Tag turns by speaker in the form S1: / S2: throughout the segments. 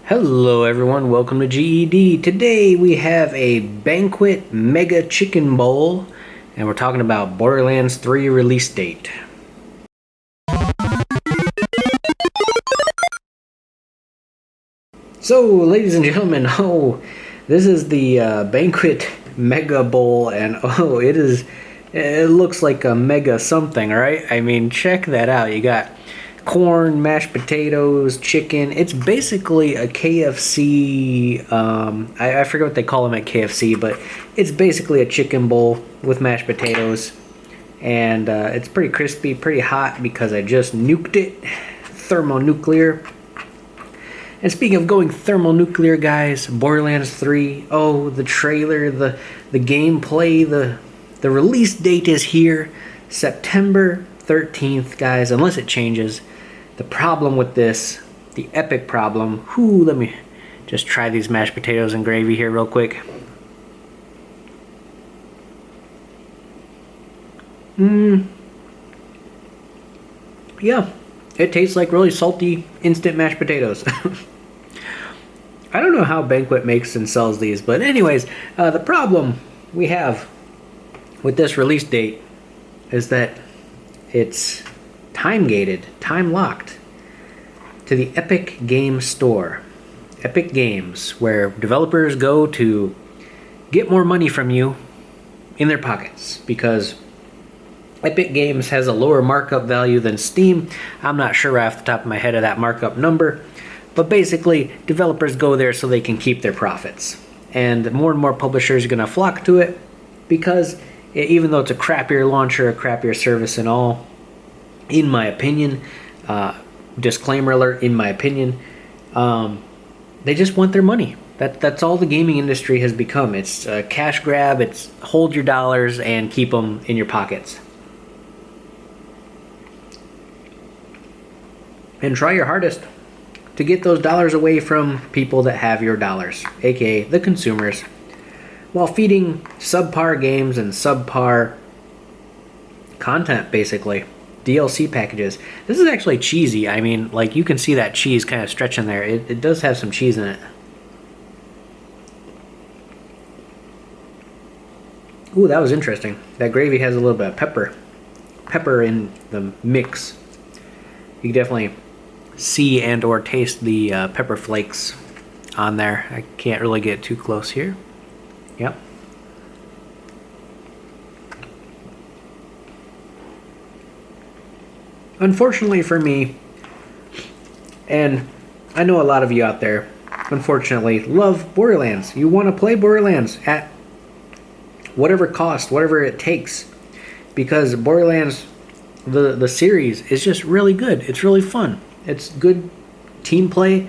S1: Hello everyone, welcome to GED. Today we have a Banquet Mega Chicken Bowl and we're talking about Borderlands 3 release date. So ladies and gentlemen, this is the Banquet Mega Bowl and it looks like a mega something, right? I mean, check that out. You got corn, mashed potatoes, chicken. It's basically a KFC. I forget what they call them at KFC, but it's basically a chicken bowl with mashed potatoes. And it's pretty crispy, pretty hot because I just nuked it. Thermonuclear. And speaking of going thermonuclear, guys, Borderlands 3. Oh, the trailer, the gameplay, the release date is here. September 13th, guys, unless it changes. The problem with this, the epic problem, let me just try these mashed potatoes and gravy here real quick. Yeah, it tastes like really salty instant mashed potatoes. I don't know how Banquet makes and sells these, but anyways, the problem we have with this release date is that it's time gated, time locked to the Epic Game Store. Epic Games, where developers go to get more money from you in their pockets, because Epic Games has a lower markup value than Steam. I'm not sure off the top of my head of that markup number, but basically developers go there so they can keep their profits. And more and more publishers are going to flock to it because even though it's a crappier launcher, a crappier service and all, in my opinion, disclaimer alert, in my opinion, they just want their money. That's all the gaming industry has become. It's a cash grab. It's hold your dollars and keep them in your pockets. And try your hardest to get those dollars away from people that have your dollars, aka the consumers, while feeding subpar games and subpar content, basically. DLC packages. This is actually cheesy. I mean, like, you can see that cheese kind of stretching there. It does have some cheese in it. Ooh, that was interesting. That gravy has a little bit of pepper in the mix. You can definitely see and or taste the pepper flakes on there. I can't really get too close here. Yep. Unfortunately for me, and I know a lot of you out there, unfortunately, love Borderlands. You want to play Borderlands at whatever cost, whatever it takes, because Borderlands, the series, is just really good. It's really fun. It's good team play,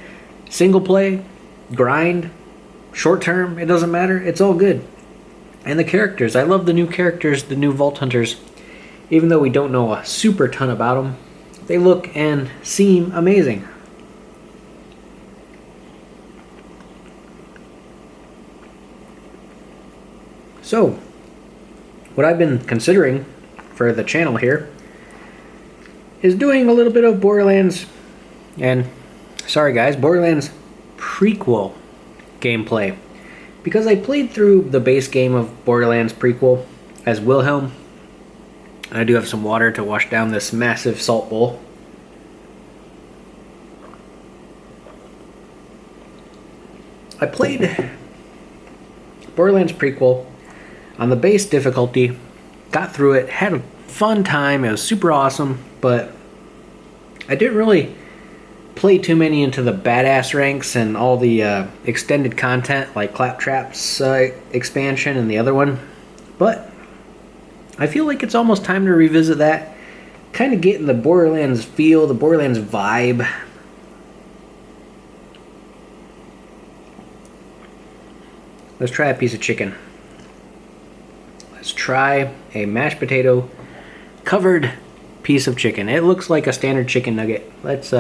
S1: single play, grind, short term, it doesn't matter. It's all good. And the characters, I love the new characters, the new Vault Hunters. Even though we don't know a super ton about them, they look and seem amazing. So, what I've been considering for the channel here is doing a little bit of Borderlands, and sorry guys, Borderlands prequel gameplay. Because I played through the base game of Borderlands prequel as Wilhelm. I do have some water to wash down this massive salt bowl. I played Borderlands prequel on the base difficulty, got through it, had a fun time, it was super awesome, but I didn't really play too many into the badass ranks and all the extended content like Claptrap's expansion and the other one, but I feel like it's almost time to revisit that, kind of get in the Borderlands feel, the Borderlands vibe. Let's try a piece of chicken. Let's try a mashed potato covered piece of chicken. It looks like a standard chicken nugget. Let's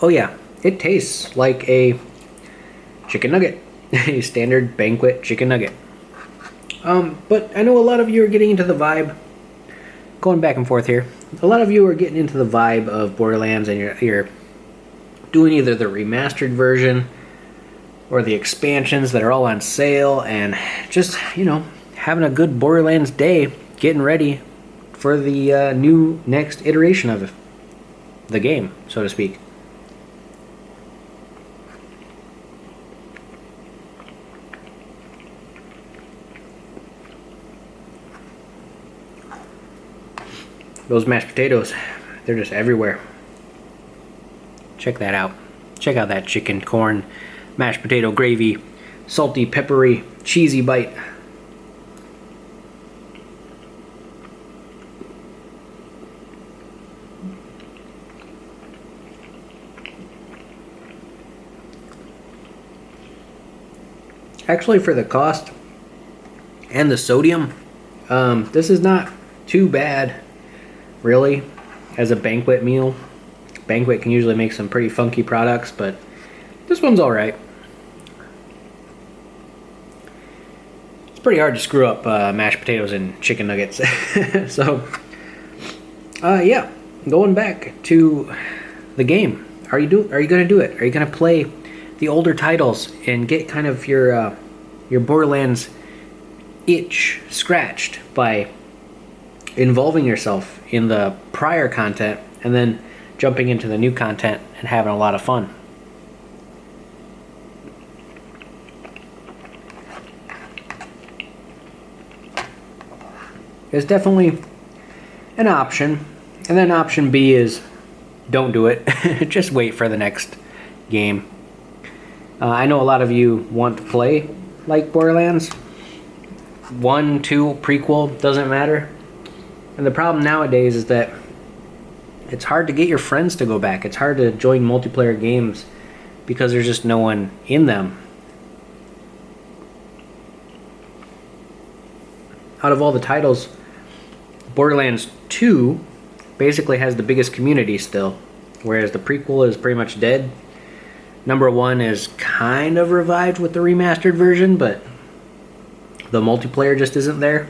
S1: Oh yeah, it tastes like a chicken nugget. A standard Banquet chicken nugget. But I know a lot of you are getting into the vibe, going back and forth here. A lot of you are getting into the vibe of Borderlands, and you're doing either the remastered version or the expansions that are all on sale, and just, having a good Borderlands day, getting ready for the new next iteration of the game, so to speak. Those mashed potatoes, they're just everywhere. Check that out. Check out that chicken, corn, mashed potato gravy, salty, peppery, cheesy bite. Actually, for the cost and the sodium, this is not too bad, really, as a Banquet meal. Banquet can usually make some pretty funky products, but this one's alright. It's pretty hard to screw up mashed potatoes and chicken nuggets. So, yeah, going back to the game. Are you going to do it? Are you going to play the older titles and get kind of your Borderlands itch scratched by involving yourself in the prior content and then jumping into the new content and having a lot of fun? It's definitely an option. And then option B is don't do it. Just wait for the next game. I know a lot of you want to play like Borderlands. 1, 2, prequel, doesn't matter. And the problem nowadays is that it's hard to get your friends to go back. It's hard to join multiplayer games because there's just no one in them. Out of all the titles, Borderlands 2 basically has the biggest community still, whereas the prequel is pretty much dead. Number 1 is kind of revived with the remastered version, but the multiplayer just isn't there.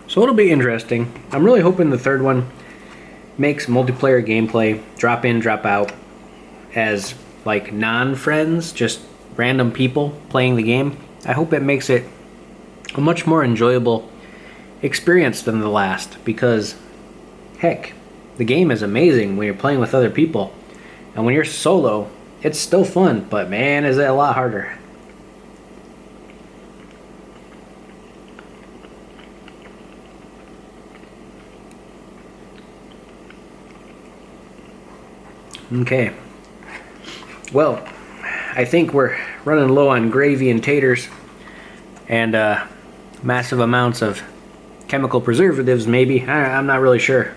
S1: So it'll be interesting. I'm really hoping the third one makes multiplayer gameplay, drop in, drop out, as like non-friends, just random people playing the game. I hope it makes it a much more enjoyable experience than the last, because heck, the game is amazing when you're playing with other people, and when you're solo, it's still fun, but man, is it a lot harder. Okay, well, I think we're running low on gravy and taters and massive amounts of chemical preservatives, maybe. I'm not really sure.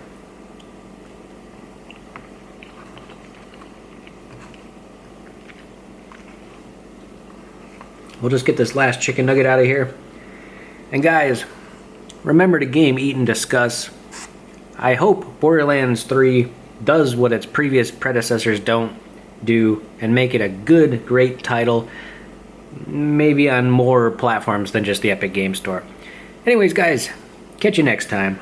S1: We'll just get this last chicken nugget out of here. And guys, remember to game, eat, and discuss. I hope Borderlands 3 does what its previous predecessors don't do and make it a good, great title, maybe on more platforms than just the Epic Game Store. Anyways, guys, catch you next time.